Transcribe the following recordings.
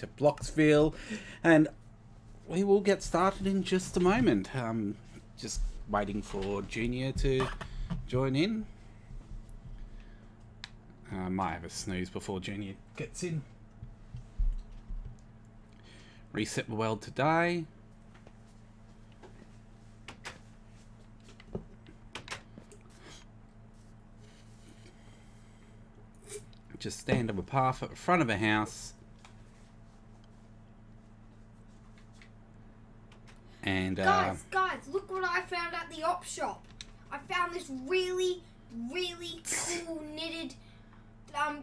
to Blocksville, and we will get started in just a moment. Just waiting for Junior to join in. Might have a snooze before Junior gets in. Reset the world today. Just stand on a path at the front of a house. And guys, look what I found at the op shop. I found this really cool knitted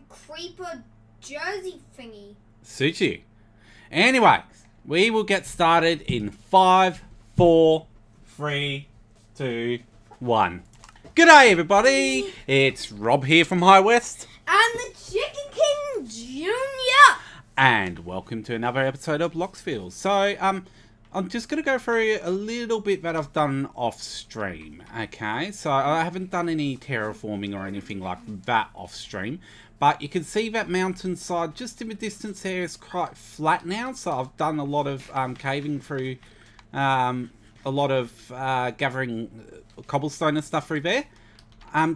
creeper jersey thingy. Suits you. Anyway, we will get started in 5, 4, 3, 2, 1. G'day everybody! It's Rob here from Highwest. And the Chicken King Junior. And welcome to another episode of Blocksville. So, I'm just going to go through a little bit that I've done off stream, okay? So, I haven't done any terraforming or anything like that off stream. But you can see that mountainside just in the distance there is quite flat now. So, I've done a lot of caving through, a lot of gathering cobblestone and stuff through there.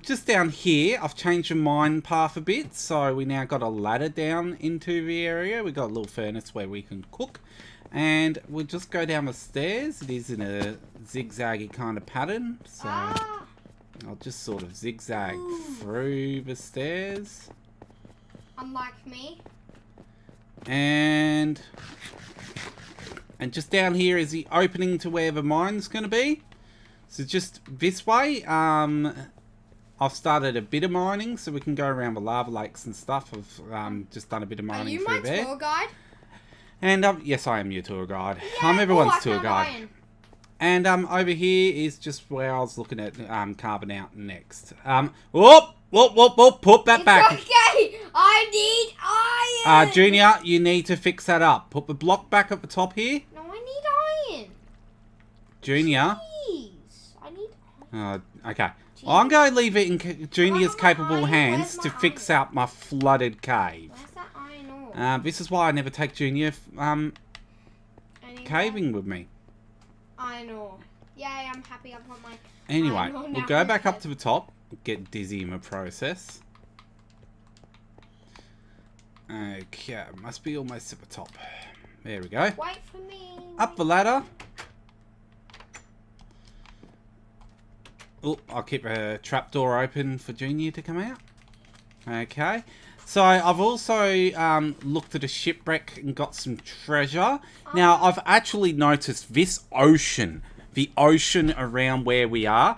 Just down here, I've changed the mine path a bit, so we now got a ladder down into the area. We've got a little furnace where we can cook, and we'll just go down the stairs. It is in a zigzaggy kind of pattern, so I'll just sort of zigzag through the stairs. Unlike me. And just down here is the opening to where the mine's going to be. So just this way, I've started a bit of mining, so we can go around the lava lakes and stuff. I've just done a bit of mining through there. Are you my tour guide? And yes, I am your tour guide. Yeah. I'm everyone's tour guide. Iron. And over here is just where I was looking at carving out next. Whoop! Put that back. Okay, I need iron. Junior, you need to fix that up. Put the block back at the top here. No, I need iron. Junior. Jeez, I need iron. Okay. Well, I'm going to leave it in Junior's capable hands to fix out my flooded cave. Where's that iron ore? This is why I never take Junior caving with me. Iron ore. Yay, I'm happy I've got my Anyway, we'll go back up to the top. Get dizzy in the process. Okay, must be almost at the top. There we go. Wait for me. Up the ladder. Oh, I'll keep a trapdoor open for Junior to come out. Okay. So, I've also looked at a shipwreck and got some treasure. Now, I've actually noticed this ocean, the ocean around where we are,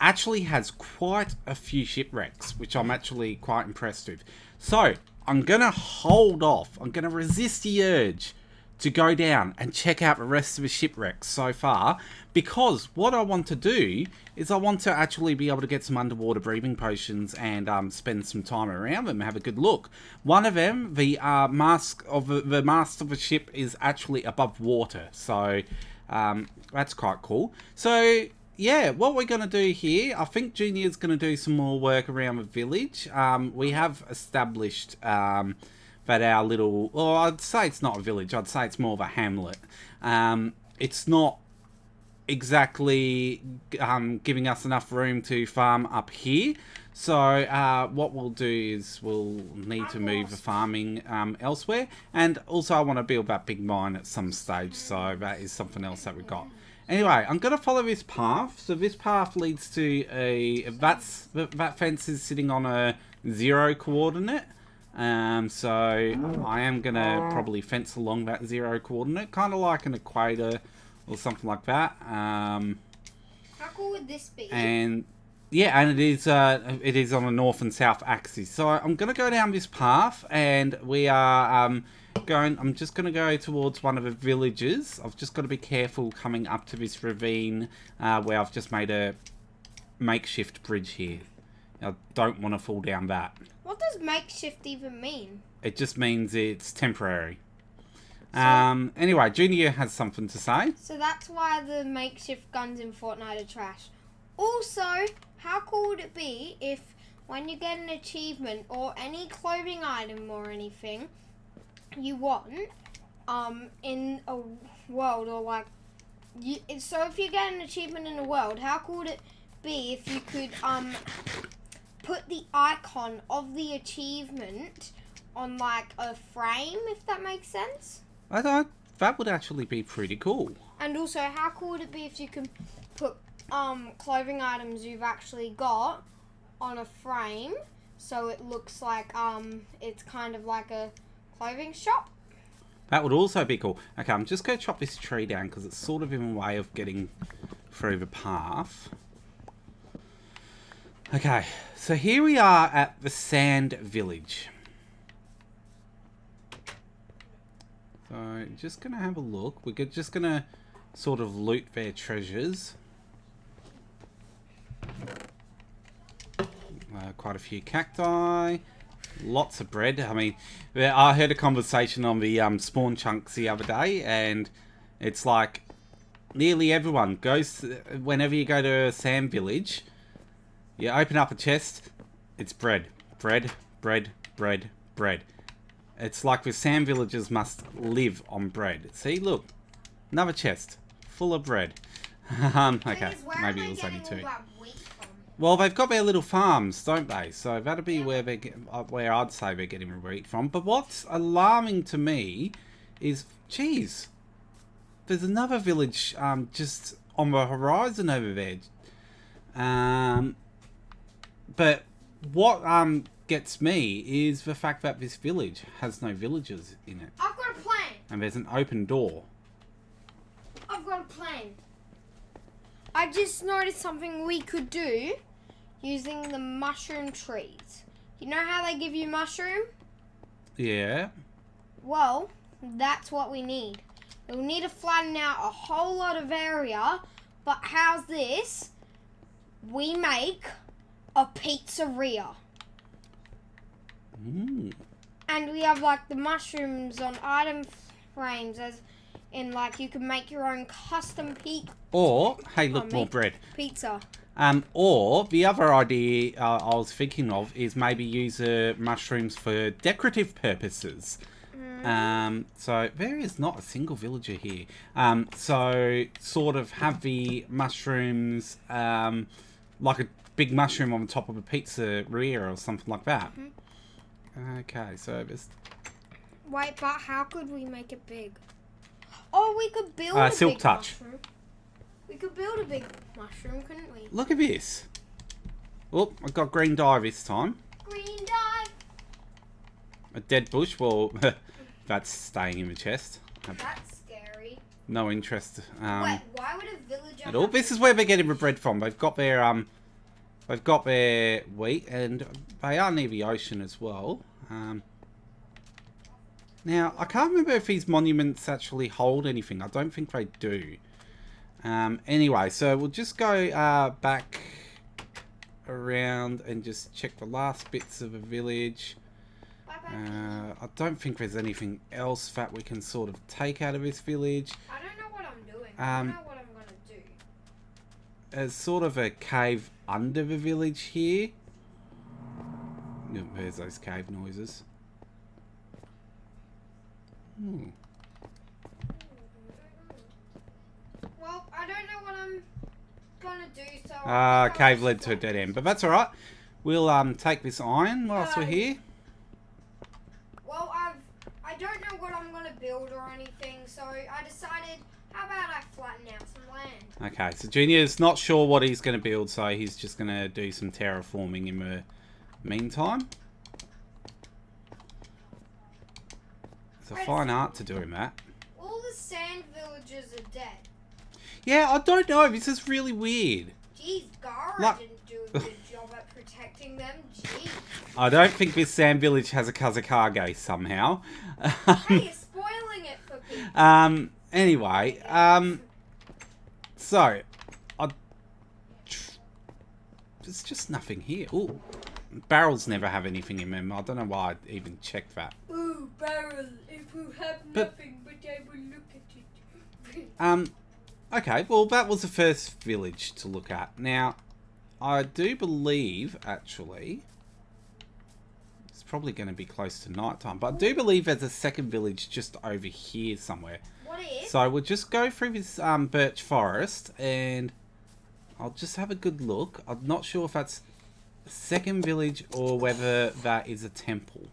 actually has quite a few shipwrecks, which I'm actually quite impressed with. So, I'm going to hold off. I'm going to resist the urge to go down and check out the rest of the shipwrecks so far, because what I want to do is I want to actually be able to get some underwater breathing potions and spend some time around them and have a good look. One of them, the mast of the ship, is actually above water, so that's quite cool. So yeah, what we're going to do here, I think Junior's going to do some more work around the village. We have established that our little, or I'd say it's not a village, I'd say it's more of a hamlet. It's not exactly giving us enough room to farm up here. So what we'll do is we'll need to move the farming elsewhere. And also I want to build that big mine at some stage, so that is something else that we've got. Anyway, I'm going to follow this path. So this path leads to that fence is sitting on a 0 coordinate. So I am going to probably fence along that 0 coordinate, kind of like an equator or something like that. How cool would this be? And yeah, and it is on a north and south axis. So I'm going to go down this path, and we are I'm just going to go towards one of the villages. I've just got to be careful coming up to this ravine where I've just made a makeshift bridge here. I don't want to fall down that. What does makeshift even mean? It just means it's temporary. Anyway, Junior has something to say. So that's why the makeshift guns in Fortnite are trash. Also, how cool would it be if when you get an achievement or any clothing item or anything you want, in a world, or like, so if you get an achievement in a world, how cool would it be if you could put the icon of the achievement on like a frame, if that makes sense? I thought that would actually be pretty cool. And also, how cool would it be if you can put clothing items you've actually got on a frame, so it looks like it's kind of like a clothing shop? That would also be cool. Okay, I'm just going to chop this tree down because it's sort of in a way of getting through the path. Okay, so here we are at the Sand Village. So, just going to have a look. We're just going to sort of loot their treasures. Quite a few cacti. Lots of bread. I mean, I heard a conversation on the spawn chunks the other day, and it's like nearly everyone goes, whenever you go to a sand village, you open up a chest, it's bread. Bread, bread, bread, bread. It's like the sand villagers must live on bread. See, look. Another chest full of bread. Okay, maybe it was only two. Well, they've got their little farms, don't they? So that'll be where they get, where I'd say they're getting their wheat from. But what's alarming to me is, geez, there's another village just on the horizon over there. But what gets me is the fact that this village has no villagers in it. I've got a plan. And there's an open door. I've got a plan. I just noticed something we could do using the mushroom trees. You know how they give you mushroom? Yeah. Well, that's what we need. We'll need to flatten out a whole lot of area, but how's this? We make a pizzeria. Mm. And we have like the mushrooms on item frames, as in like you can make your own custom Or, hey, look, more bread. Pizza. Or the other idea I was thinking of is maybe use mushrooms for decorative purposes. So there is not a single villager here. So sort of have the mushrooms like a big mushroom on the top of a pizzeria or something like that. Okay, so there's... Wait, but how could we make it big? Oh, we could build a Silk big touch. mushroom. We could build a big mushroom, couldn't we? Look at this. Oh, I got green dye this time. Green dye. A dead bush. Well, that's staying in the chest. That's scary. No interest. Wait, why would a villager At all. This is where they're getting the bread from. They've got their wheat, and they are near the ocean as well. Now, I can't remember if these monuments actually hold anything. I don't think they do. Anyway, so we'll just go back around and just check the last bits of the village. I don't think there's anything else that we can sort of take out of this village. I don't know what I'm doing. I don't know what I'm going to do. There's sort of a cave under the village here. There's those cave noises. Well, I don't know what I'm gonna do, so... Cave led to a dead end, but that's alright. We'll take this iron whilst we're here. Well, I don't know what I'm gonna build or anything, so I decided, how about I flatten out some land? Okay, so Junior's not sure what he's going to build, so he's just going to do some terraforming in the meantime. It's a fine art to doing that. All the sand villagers are dead. Yeah, I don't know. This is really weird. Jeez, Gara didn't do a good job at protecting them. Jeez. I don't think this sand village has a Kazakage somehow. Hey, you're spoiling it for people. Anyway, so there's just nothing here. Ooh, barrels never have anything in them. I don't know why I even checked that. Ooh, barrel. If you have nothing, but I will look at it. Okay, well, that was the first village to look at. Now, I do believe, actually, it's probably going to be close to night time. But I do believe there's a second village just over here somewhere. What is? So we'll just go through this birch forest and I'll just have a good look. I'm not sure if that's a second village or whether that is a temple.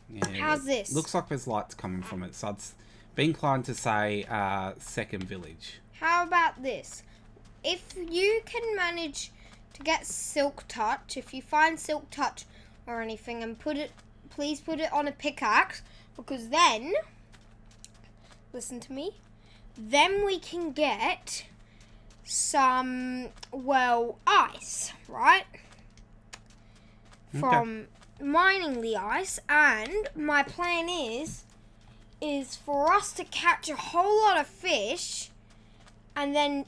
Yeah, How's this? Looks like there's lights coming from it. So I'd be inclined to say second village. How about this? If you can manage to get Silk Touch, if you find Silk Touch or anything and please put it on a pickaxe, because then, listen to me, then we can get some, well, ice, right? From mining the ice, and my plan is for us to catch a whole lot of fish and then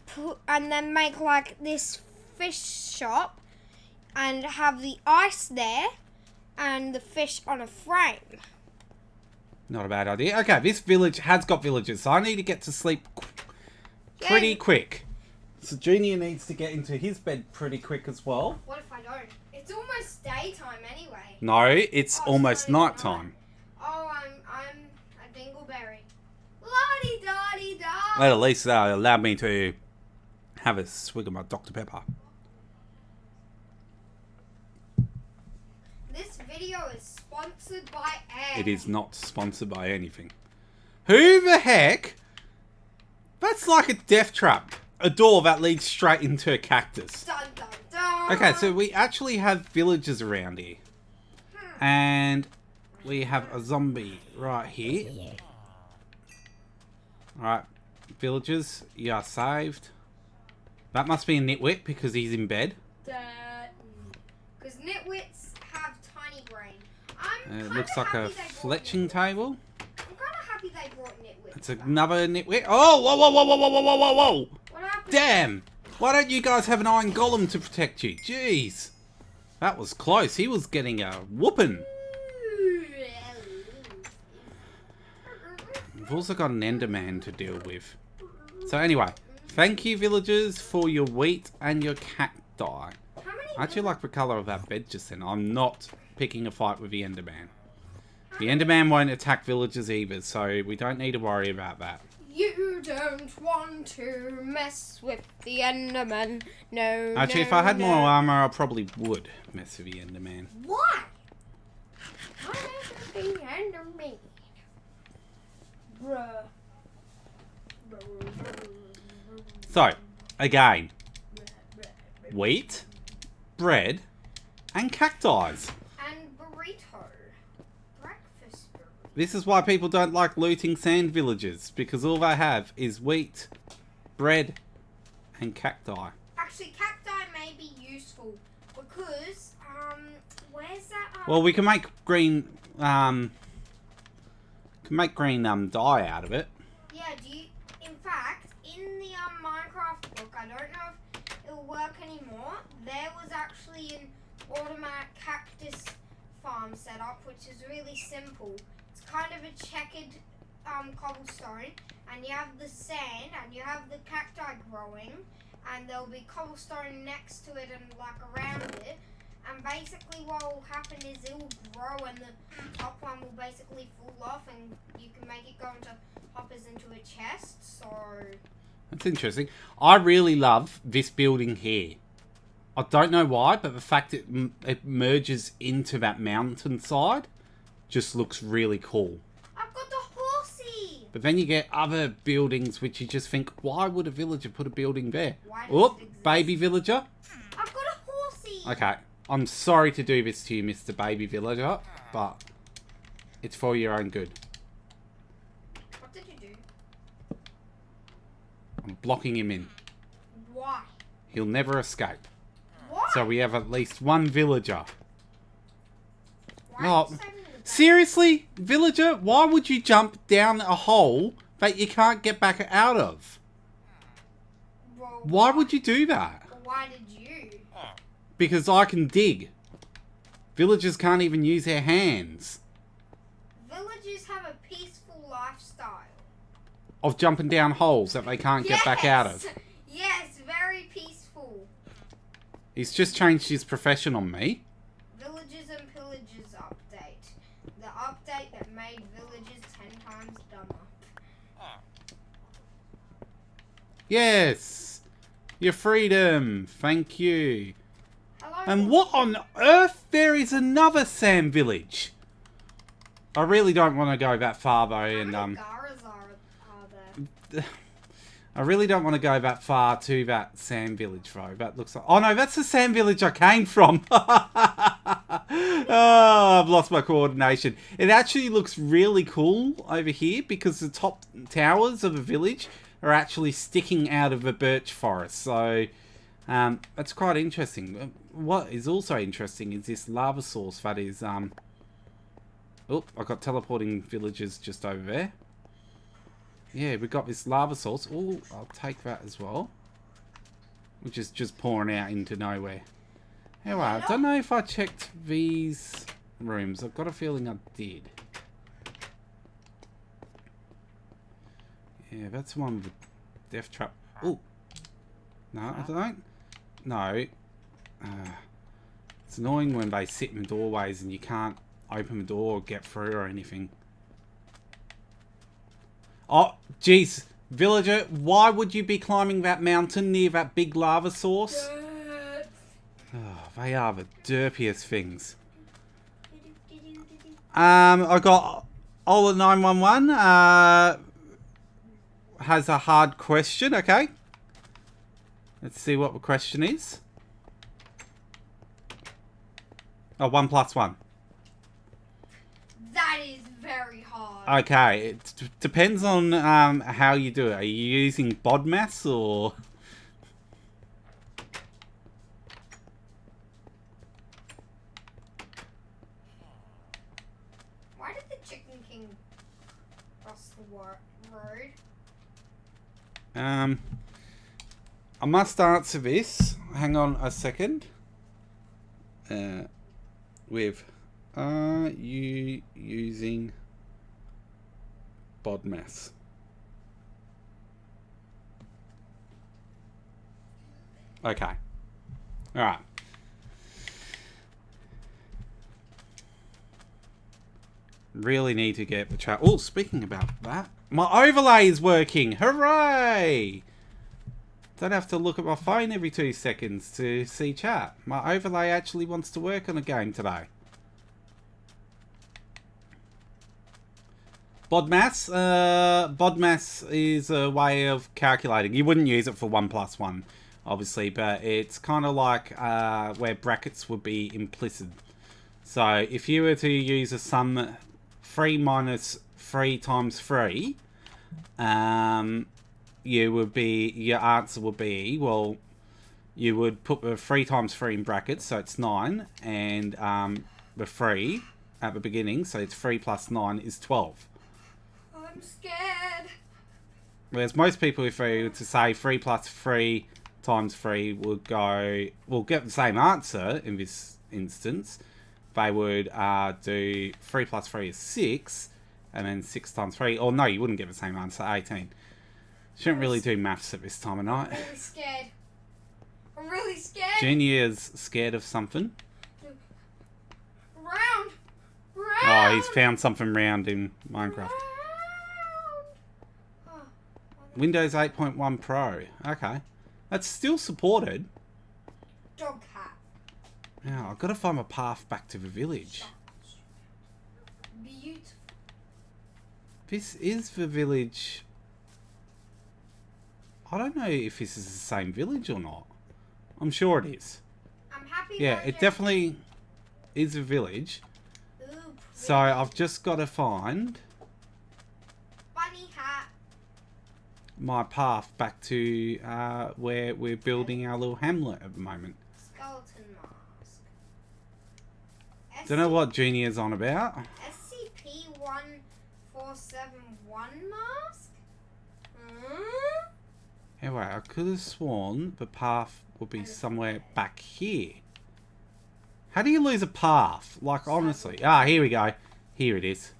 make like this fish shop and have the ice there and the fish on a frame. Not a bad idea. Okay, this village has got villagers, so I need to get to sleep pretty quick. So Junior needs to get into his bed pretty quick as well. What if I don't? It's almost daytime anyway. No, it's almost night time. Oh, I'm a dingleberry. La-di-da-di-da. Well, at least allow me to have a swig of my Dr. Pepper. This video is sponsored by Air. It is not sponsored by anything. Who the heck? That's like a death trap. A door that leads straight into a cactus. Dun, dun, dun. Okay, so we actually have villagers around here. And we have a zombie right here. Alright, villagers, you are saved. That must be a nitwit because he's in bed. Because nitwits have tiny brain. It looks like a fletching table. I'm kind of happy they brought nitwits. It's another nitwit. Oh, whoa, whoa, whoa, whoa, whoa, whoa, whoa, whoa! What happened? Damn! Why don't you guys have an iron golem to protect you? Jeez. That was close. He was getting a whooping. We've also got an enderman to deal with. So anyway, thank you villagers for your wheat and your cacti. I actually like the colour of that bed just then. I'm not picking a fight with the enderman. The enderman won't attack villagers either, so we don't need to worry about that. You don't want to mess with the Enderman. No. Actually, if I had more armor, I probably would mess with the Enderman. Why? I mess with the Enderman. Bruh. So, again, wheat, bread, and cacti. And burrito. Breakfast burrito. This is why people don't like looting sand villages, because all they have is wheat, bread, and cacti. Actually, cacti may be useful because, where's that? Well, we can make green, dye out of it. Yeah, in fact, in the Minecraft book, I don't know if it'll work anymore, there was actually an automatic cactus farm setup, which is really simple. It's kind of a checkered cobblestone, and you have the sand, and you have the cacti growing, and there'll be cobblestone next to it and like around it. And basically what will happen is it will grow and the top one will basically fall off and you can make it go into hoppers into a chest, so... That's interesting. I really love this building here. I don't know why, but the fact it merges into that mountainside just looks really cool. I've got the horsey! But then you get other buildings which you just think, why would a villager put a building there? Why does Oh, it exist? baby villager. I've got a horsey! Okay, I'm sorry to do this to you, Mr. Baby Villager, but it's for your own good. What did you do? I'm blocking him in. Why? He'll never escape. Why? So we have at least one villager. Why Oh, are you saving the baby? seriously? Villager, why would you jump down a hole that you can't get back out of? Well, Why would you do that? Why did you? Because I can dig. Villagers can't even use their hands. Villagers have a peaceful lifestyle. Of jumping down holes that they can't get back out of. Yes, very peaceful. He's just changed his profession on me. Villagers and pillagers are Yes! Your freedom! Thank you. Hello. And what on earth? There is another sand village. I really don't want to go that far though, and How many Garas are there? I really don't want to go that far to that sand village though. That looks like... Oh no, that's the sand village I came from. Oh, I've lost my coordination. It actually looks really cool over here because the top towers of the village are actually sticking out of a birch forest. So, that's quite interesting. What is also interesting is this lava source that is, Oh, I got teleporting villagers just over there. Yeah, we got this lava source. Oh, I'll take that as well. Which is just pouring out into nowhere. Anyway, I don't know if I checked these rooms. I've got a feeling I did. Yeah, that's the one with the death trap. Oh. No, I don't. No. It's annoying when they sit in doorways and you can't open the door or get through or anything. Oh, jeez. Villager, why would you be climbing that mountain near that big lava source? Oh, they are the derpiest things. I got Ola 911 has a hard question, okay? Let's see what the question is. Oh, 1 + 1. That is very hard. Okay, it depends on how you do it. Are you using BODMAS or... Why did the Chicken King cross the road? I must answer this. Hang on a second. With... Are you using BODMAS? Okay. Alright. Really need to get the chat. Oh, speaking about that. My overlay is working. Hooray! Don't have to look at my phone every 2 seconds to see chat. My overlay actually wants to work on a game today. BODMAS? BODMAS is a way of calculating. You wouldn't use it for 1 + 1, obviously, but it's kind of like where brackets would be implicit. So if you were to use a sum 3 minus 3 times 3, you would be, your answer would be, well, you would put the 3 times 3 in brackets, so it's 9, and the 3 at the beginning, so it's 3 + 9 is 12. I'm scared. Whereas most people, if they were to say 3 + 3 times 3 would go, will get the same answer in this instance. They would do 3 + 3 is 6, and then 6 times 3, or no, you wouldn't get the same answer, 18. Shouldn't really do maths at this time of night. I'm really scared. I'm really scared. Junior's scared of something. Round. Oh, he's found something round in Minecraft. Windows 8.1 Pro. Okay. That's still supported. Dog hat. Now, I've got to find my path back to the village. Beautiful. This is the village. I don't know if this is the same village or not. I'm sure it is. I'm happy. Yeah, it definitely is a village. Ooh, So I've just got to find bunny hat. my path back to where we're building our little hamlet at the moment. Skeleton mask. Don't know what Junior's on about. SCP-1471 mask? Anyway, I could have sworn the path would be somewhere back here. How do you lose a path? Like, honestly. Ah, here we go. Here it is.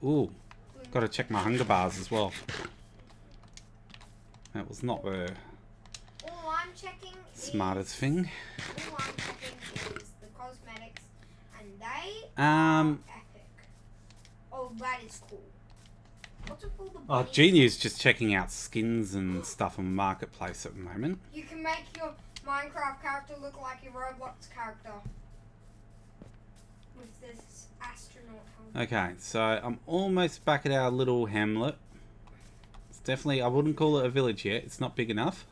Ooh. Got to check my hunger bars as well. That was not the All I'm checking smartest thing. All I'm checking is the cosmetics, and they Um, are epic. Oh, that is cool. What's with all the Oh, bunnies? Genius just checking out skins and stuff on Marketplace at the moment. You can make your Minecraft character look like your Roblox character. With this astronaut helmet. Okay, so I'm almost back at our little hamlet. It's definitely, I wouldn't call it a village yet. It's not big enough.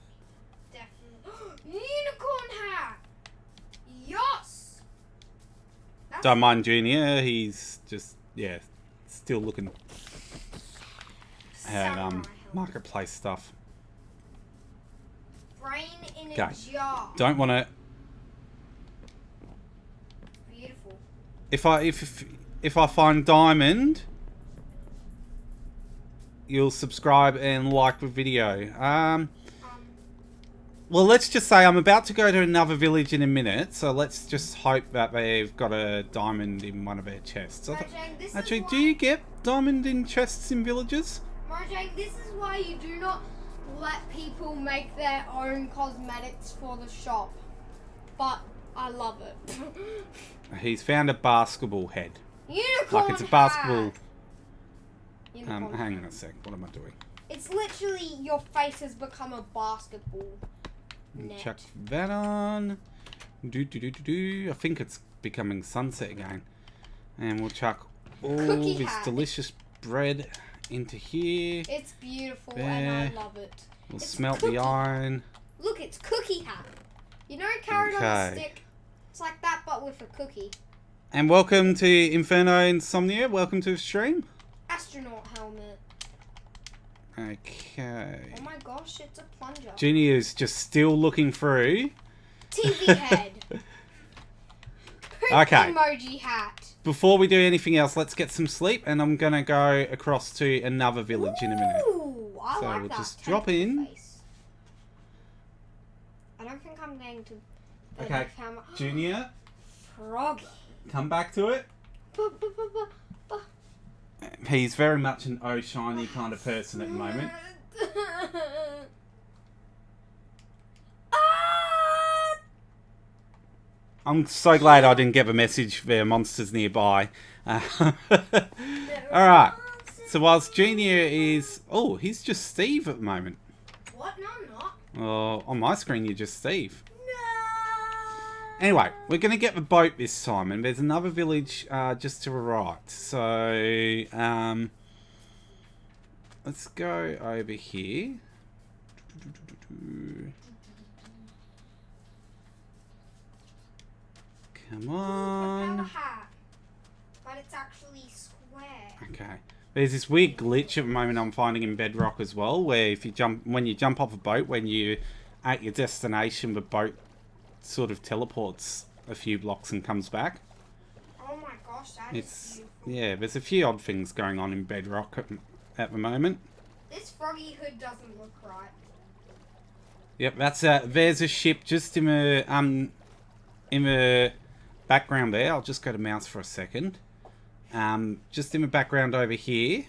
Definitely. Unicorn hat! Yes! That's Don't mind Junior, he's just, yeah, still looking at samurai helmet. Marketplace stuff. Brain in a Okay. jar. Don't want to. Beautiful. If I find diamond, you'll subscribe and like the video. Well, let's just say I'm about to go to another village in a minute, so let's just hope that they've got a diamond in one of their chests. Mojang, this Actually, is do you get diamond in chests in villages? Mojang, this is why you do not let people make their own cosmetics for the shop. But I love it. He's found a basketball head. Unicorn Like it's a basketball. hat. Unicorn Hang hat. on a sec. What am I doing? It's literally your face has become a basketball net. Chuck that on. I think it's becoming sunset again. And we'll chuck all Cookie this hat. delicious bread into here. It's beautiful There. and I love it. We'll It's smelt cookie. the iron. Look, it's cookie hat. You know carrot on a Okay. stick? It's like that but with a cookie. And welcome to Inferno Insomnia. Welcome to the stream. Astronaut helmet. Okay. Oh my gosh, it's a plunger. Junior's just still looking through. TV head. Poop Okay. emoji hat. Before we do anything else, let's get some sleep, and I'm gonna go across to another village in a minute. Ooh, I So like we'll that. just drop tentacle in. face. I don't think I'm going to. Okay, Junior, Froggy. come back to it. He's very much an oh shiny kind of person at the moment. Ah! I'm so glad I didn't get the message there are monsters nearby. Alright, so whilst Junior is... Oh, he's just Steve at the moment. What? No, I'm not. Oh, on my screen you're just Steve. No. Anyway, we're going to get the boat this time, and there's another village just to the right. So, let's go over here. Come on. A hat, but it's actually square. Okay. There's this weird glitch at the moment I'm finding in Bedrock as well, where if you when you jump off a boat, when you at your destination, the boat sort of teleports a few blocks and comes back. Oh my gosh, that It's is beautiful. yeah, there's a few odd things going on in Bedrock at the moment. This froggy hood doesn't look right. Yep, that's there's a ship just in the background there. I'll just go to mouse for a second. Just in the background over here.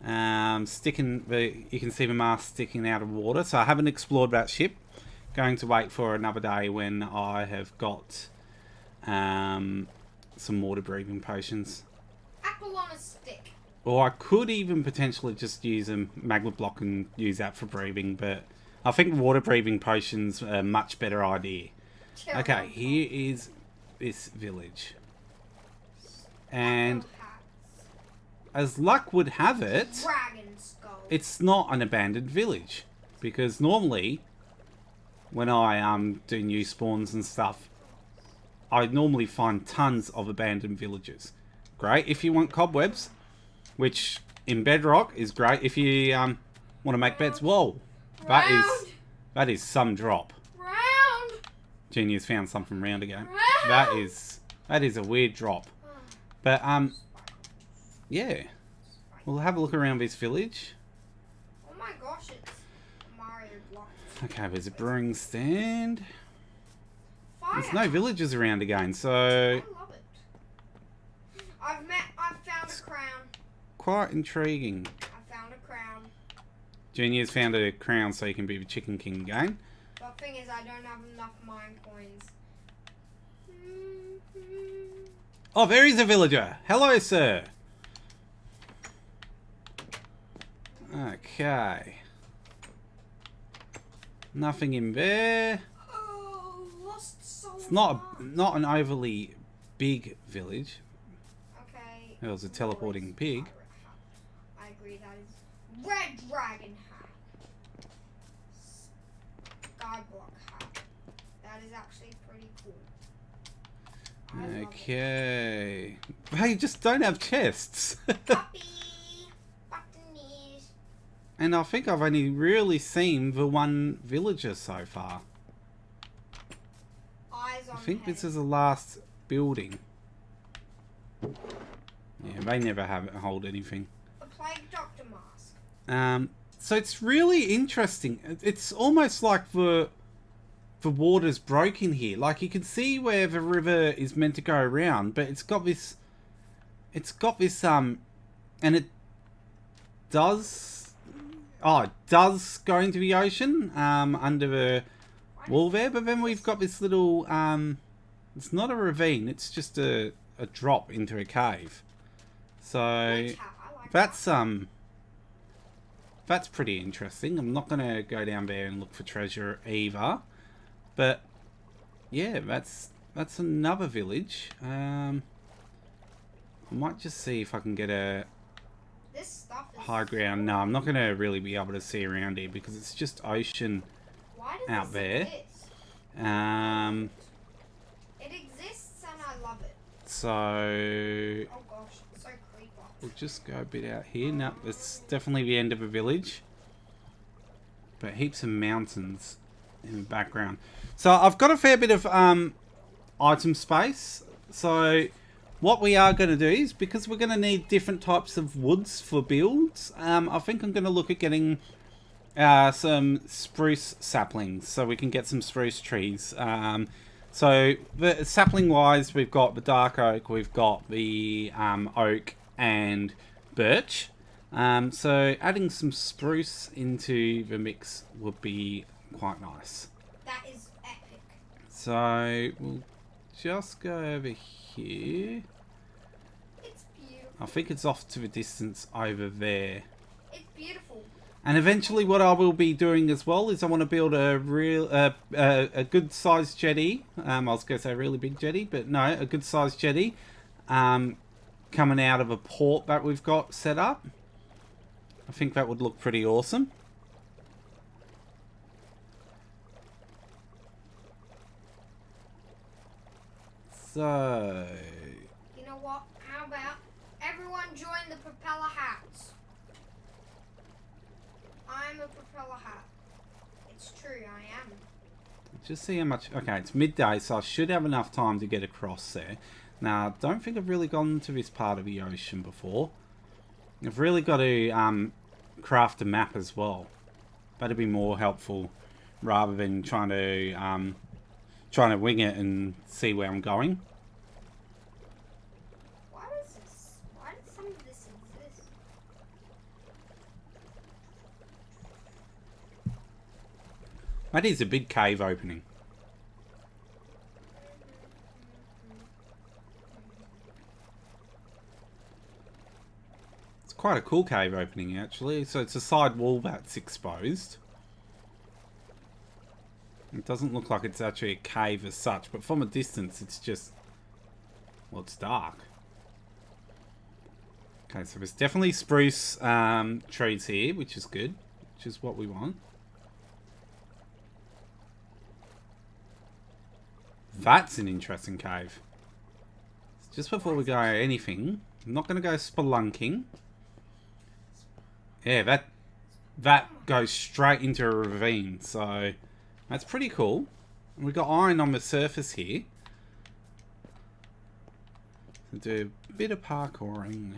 You can see the mast sticking out of water. So I haven't explored that ship. Going to wait for another day when I have got some water breathing potions. Apple on a stick. Or I could even potentially just use a magma block and use that for breathing, but I think water breathing potions are a much better idea. Okay, here is this village. And as luck would have it, Dragon skull. it's not an abandoned village. Because normally, when I do new spawns and stuff, I normally find tons of abandoned villages. Great if you want cobwebs, which in Bedrock is great if you want to make beds. Whoa, that is some drop. Round. Genius found something round again. Round. That is a weird drop. But yeah, we'll have a look around this village. Oh my gosh, it's Mario block. Okay, there's a brewing stand. Fire. There's no villages around again, so I love it. I've found a crown. quite intriguing. I found a crown. Junior's found a crown so he can be the Chicken King again. But the thing is, I don't have enough mine coins. Oh, there is a villager. Hello, sir. Okay. Nothing in there. Oh, lost so It's not an overly big village. Okay. There was a teleporting pig. I agree, that is red dragon hat. Skyblock hat. That is actually pretty cool. I love it. Okay. They just don't have chests. Puppy! Buttonies. And I think I've only really seen the one villager so far. Eyes on I think head. this is the last building. Yeah, they never hold anything. A plague doctor mask. So it's really interesting. It's almost like the water's broken here. Like you can see where the river is meant to go around, but it's got this and it does go into the ocean under the wall there, but then we've got this little it's not a ravine, it's just a drop into a cave. So that's pretty interesting. I'm not going to go down there and look for treasure either. But yeah, that's another village. I might just see if I can get a This stuff is high ground. No, I'm not going to really be able to see around here because it's just ocean Why does out this there. exist? It exists and I love it. So Oh gosh, it's so creepy. we'll just go a bit out here. No, it's definitely the end of a village. But heaps of mountains in the background. So I've got a fair bit of item space. So what we are going to do is, because we're going to need different types of woods for builds, I think I'm going to look at getting some spruce saplings so we can get some spruce trees. So the sapling wise, we've got the dark oak, we've got the oak and birch. So adding some spruce into the mix would be quite nice. That is epic. So we'll just go over here. It's beautiful. I think it's off to the distance over there. It's beautiful. And eventually what I will be doing as well is I want to build a good sized jetty. I was going to say a really big jetty, but no, a good sized jetty coming out of a port that we've got set up. I think that would look pretty awesome. So You know what? How about everyone join the propeller hats? I'm a propeller hat. It's true, I am. just see how much. Okay, it's midday, so I should have enough time to get across there. Now, I don't think I've really gone to this part of the ocean before. I've really got to craft a map as well. That'd be more helpful rather than trying to wing it and see where I'm going. Why does some of this exist? That is a big cave opening. It's quite a cool cave opening actually. So it's a side wall that's exposed. It doesn't look like it's actually a cave as such, but from a distance it's just, well, it's dark. Okay, so there's definitely spruce trees here, which is good, which is what we want. That's an interesting cave. Just before we go anything, I'm not going to go spelunking. Yeah, that goes straight into a ravine, so that's pretty cool. And we've got iron on the surface here. So do a bit of parkouring.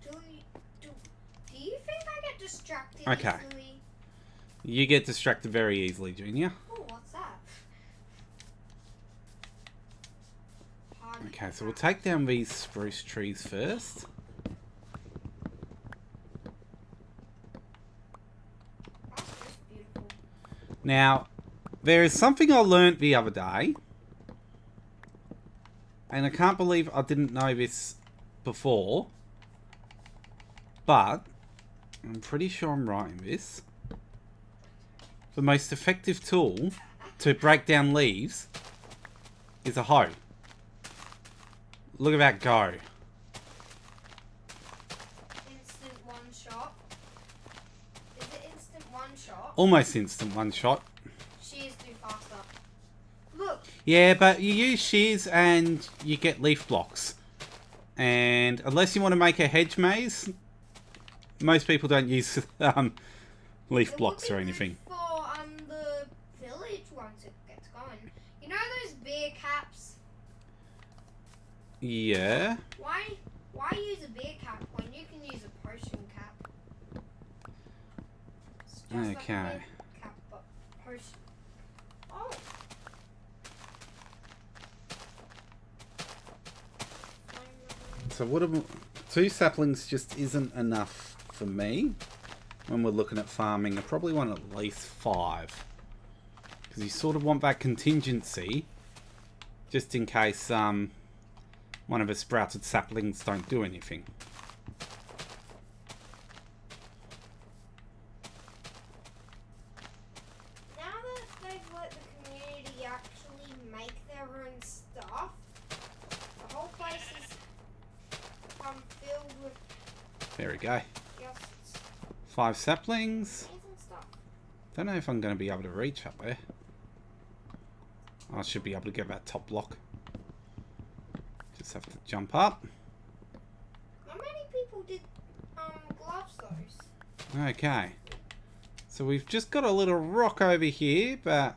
Do you think I get distracted Okay. easily? You get distracted very easily, Junior. Oh, what's that? Okay, so we'll take down these spruce trees first. That's just beautiful. Now, there is something I learnt the other day. And I can't believe I didn't know this before. But I'm pretty sure I'm right in this. The most effective tool to break down leaves is a hoe. Look at that go. Instant one shot. Is it instant one shot? Almost instant one shot. Shears do faster. Look. Yeah, but you use shears and you get leaf blocks. And unless you want to make a hedge maze, most people don't use leaf blocks or anything. For the village once it gets going. You know those beer caps? Yeah. Why use a beer cap when you can use a potion cap? It's just like a Okay. beer cap, but potion. Oh. So what am 2 saplings just isn't enough for me when we're looking at farming. I probably want at least 5. Because you sort of want that contingency just in case one of the sprouted saplings don't do anything. Now that they've let the community actually make their own stuff, the whole place is filled with There we go. just 5 saplings. amazing stuff. Don't know if I'm going to be able to reach up there. I should be able to get that top block. Just have to jump up. How many people did gloves those? Okay. So we've just got a little rock over here, but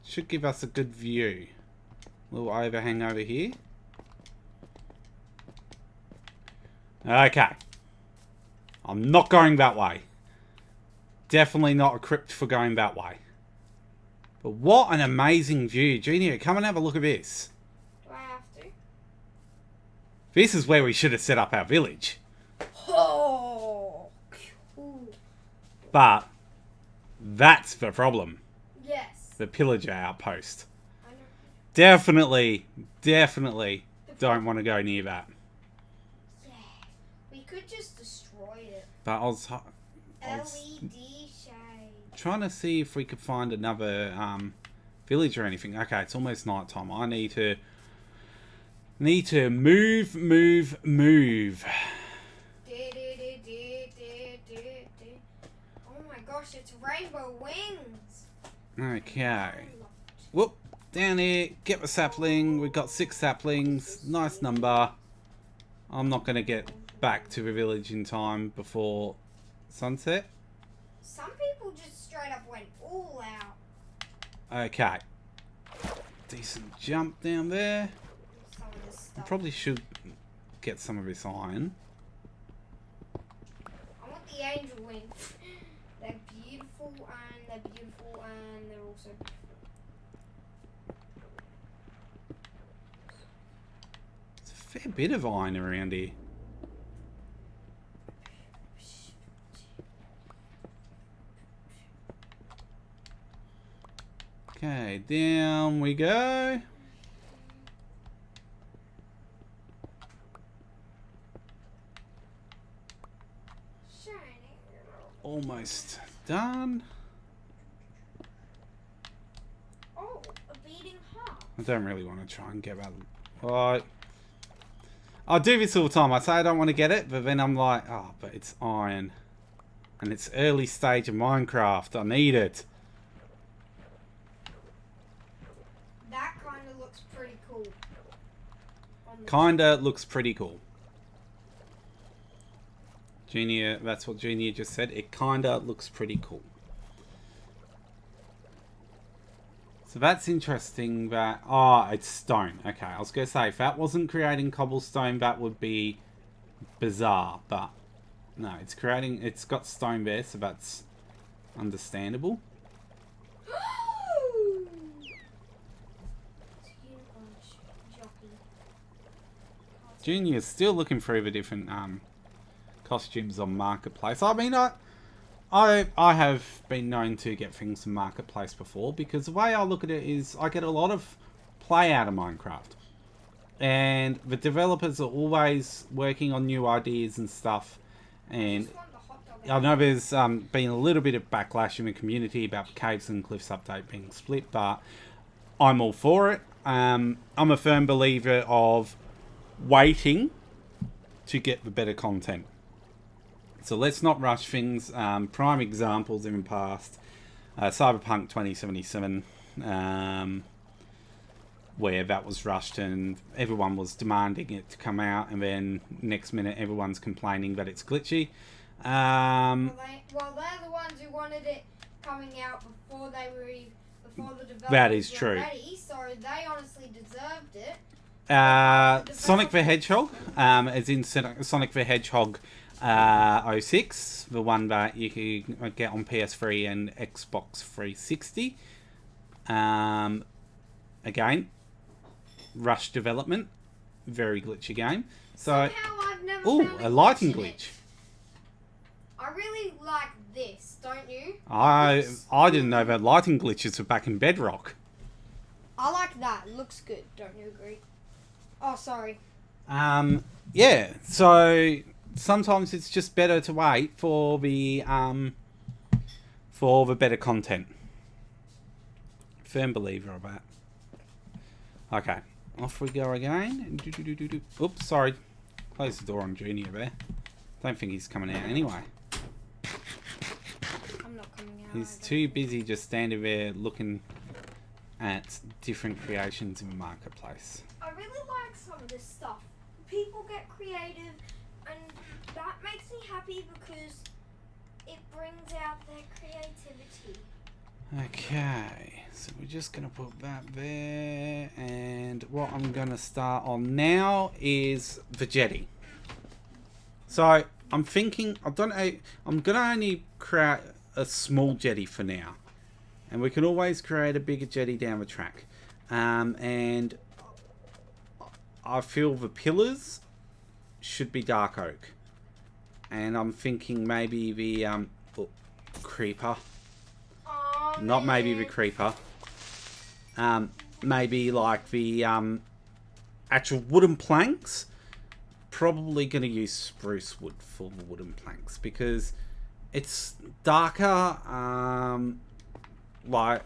should give us a good view. Little overhang over here. Okay. I'm not going that way. Definitely not equipped for going that way. But what an amazing view. Junior, come and have a look at this. Do I have to? This is where we should have set up our village. Oh, cool. But that's the problem. Yes. The Pillager Outpost. I know. Definitely don't want to go near that. Yeah. We could just destroy it. But I was LED shade. trying to see if we could find another village or anything. Okay, it's almost night time. I need to move. Oh my gosh, it's rainbow wings. Okay. Whoop. Down here. Get the sapling. We've got 6 saplings. Nice number. I'm not going to get back to the village in time before sunset. Some people just straight up went all out. Okay. Decent jump down there. Some of this I stuff. probably should get some of this iron. I want the angel wings. They're beautiful and they're also beautiful. There's a fair bit of iron around here. Okay, down we go. Almost done. Oh, a beating heart. I don't really want to try and get that. Right. I do this all the time. I say I don't want to get it, but then I'm like, oh, but it's iron. And it's early stage of Minecraft. I need it. That kind of looks pretty cool. Kinda looks pretty cool. Junior, that's what Junior just said. It kinda looks pretty cool. So that's interesting that... Oh, it's stone. Okay, I was going to say, if that wasn't creating cobblestone, that would be bizarre. But, no, it's creating... It's got stone there, so that's understandable. Junior's still looking through the different costumes on Marketplace. I mean, I have been known to get things from Marketplace before, because the way I look at it is I get a lot of play out of Minecraft. And the developers are always working on new ideas and stuff. And I know there's been a little bit of backlash in the community about the Caves and Cliffs update being split, but I'm all for it. I'm a firm believer of waiting to get the better content. So let's not rush things. Prime examples in the past, Cyberpunk 2077, where that was rushed and everyone was demanding it to come out, and then next minute everyone's complaining that it's glitchy. Well, they're the ones who wanted it coming out before the developers that is were true. ready, so they honestly deserved it. Sonic the Hedgehog, as in Sonic the Hedgehog 06, the one that you can get on PS3 and Xbox 360. Again, rush development, very glitchy game. So, Somehow I've never found a lighting glitch in it. glitch. I really like this, don't you? I didn't know that lighting glitches were back in Bedrock. I like that. It looks good. Don't you agree? Oh, sorry. Yeah. So sometimes it's just better to wait for the better content. Firm believer of that. Okay, off we go again. Oops, sorry. Close the door on Junior there. Don't think he's coming out anyway. I'm not coming out. He's too busy just standing there looking at different creations in the marketplace. I really like some of this stuff. People get creative, and that makes me happy because it brings out their creativity. Okay, so we're just going to put that there, and what I'm going to start on now is the Jetty. So I'm thinking, I'm going to only create a small jetty for now, and we can always create a bigger jetty down the track. And I feel the pillars should be dark oak, and I'm thinking maybe the creeper. Not maybe the creeper. Maybe like the actual wooden planks. Probably going to use spruce wood for the wooden planks because it's darker. Like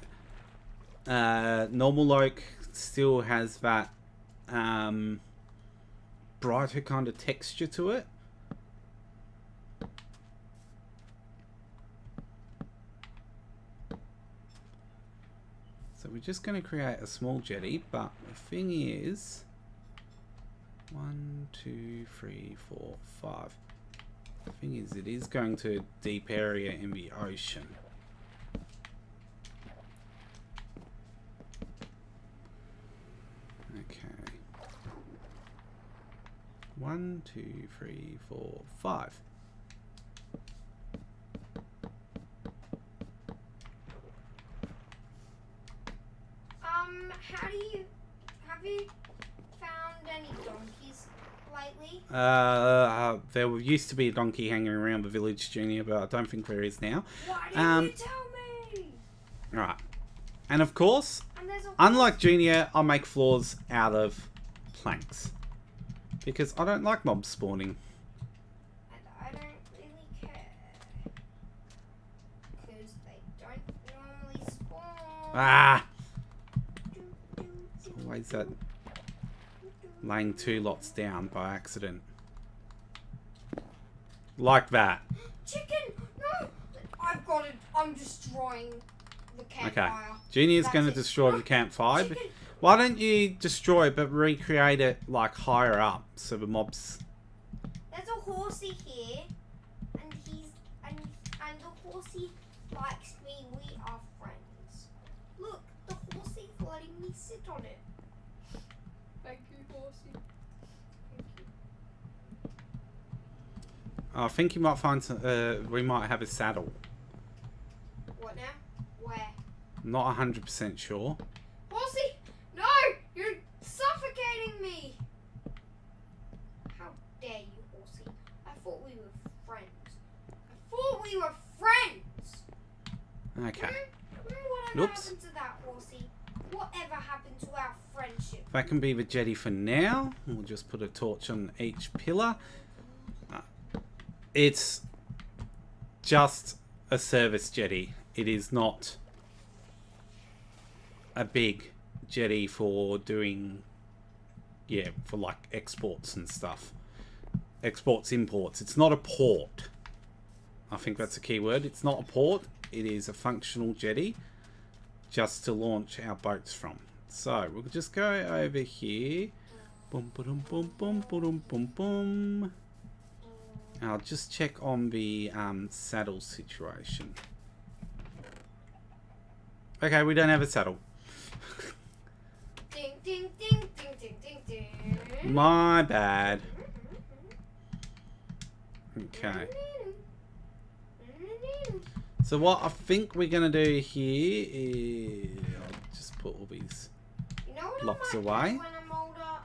normal oak still has that brighter kind of texture to it. So we're just going to create a small jetty, but the thing is 1, 2, 3, 4, 5. The thing is, it is going to a deep area in the ocean. Okay. 1, 2, 3, 4, 5. Have you found any donkeys lately? There used to be a donkey hanging around the village, Junior, but I don't think there is now. Why didn't you tell me? Right. And of course, unlike Junior, I'll make floors out of planks. Because I don't like mobs spawning. And I don't really care. Because they don't normally spawn. Ah! It's always that laying 2 lots down by accident. Like that. Chicken! No! I've got it. I'm destroying the campfire. Okay. Junior's going to destroy the campfire. Chicken. Why don't you destroy it but recreate it like higher up so the mobs... There's a horsey here, and the horsey likes me. We are friends. Look, the horsey's letting me sit on it. Thank you, horsey. Thank you. I think you might find some, we might have a saddle. What now? Where? Not 100% sure. Horsey! No! You're suffocating me! How dare you, horsey? I thought we were friends. Okay. Whatever Oops. happened to that, horsey? Whatever happened to our friendship? That can be the jetty for now. We'll just put a torch on each pillar. It's just a service jetty. It is not a big jetty for doing, yeah, for like exports and stuff. Exports, imports. It's not a port. I think that's a key word. It's not a port. It is a functional jetty just to launch our boats from. So we'll just go over here. Boom, boom, boom, boom, boom, boom, boom. I'll just check on the saddle situation. Okay, we don't have a saddle. Ding, ding, ding, ding, ding, ding, ding. My bad. Okay. So what I think we're going to do here is... I'll just put all these You know what blocks I might away. do when I'm older?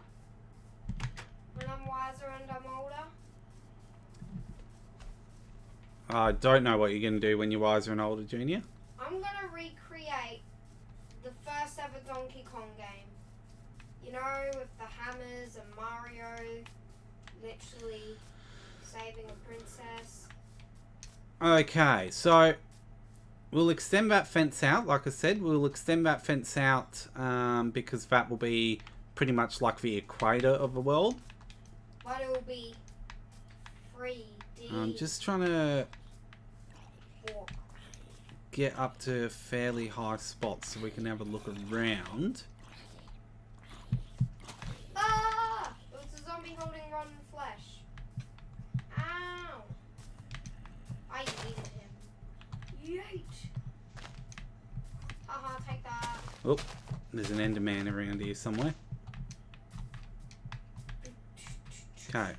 When I'm wiser and I'm older? I don't know what you're going to do when you're wiser and older, Junior. I'm going to recreate the first ever Donkey Kong game. You know, with the hammers and Mario literally saving a princess. Okay, so we'll extend that fence out. Like I said, we'll extend that fence out because that will be pretty much like the equator of the world. But it will be 3D. I'm just trying to walk. get up to fairly high spots so we can have a look around. Ah! It was a zombie holding rotten flesh. Ow! I yeeted him. Yeet! Haha, take that. Oh, there's an Enderman around here somewhere. Okay,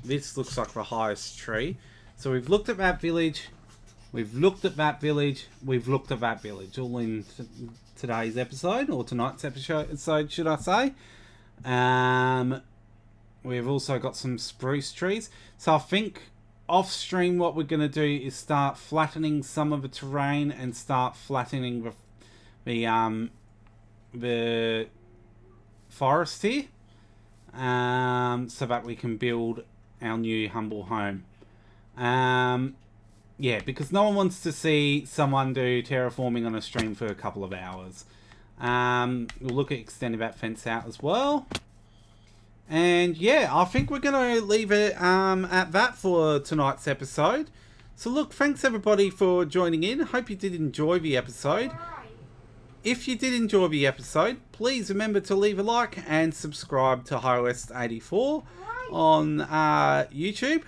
this looks like the highest tree. So we've looked at that village. We've looked at that village. We've looked at that village. All in today's episode, or tonight's episode, should I say. We've also got some spruce trees. So I think off stream what we're going to do is start flattening some of the terrain and start flattening the forest here. So that we can build our new humble home. Yeah, because no one wants to see someone do terraforming on a stream for a couple of hours. We'll look at extending that fence out as well. And yeah, I think we're going to leave it at that for tonight's episode. So look, thanks everybody for joining in. Hope you did enjoy the episode. If you did enjoy the episode, please remember to leave a like and subscribe to Highwest 84 on YouTube.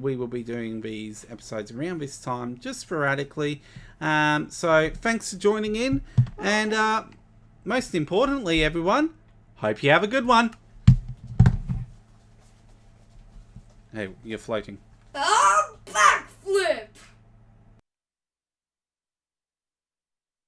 We will be doing these episodes around this time, just sporadically. So thanks for joining in, and most importantly, everyone, hope you have a good one. Hey, you're floating.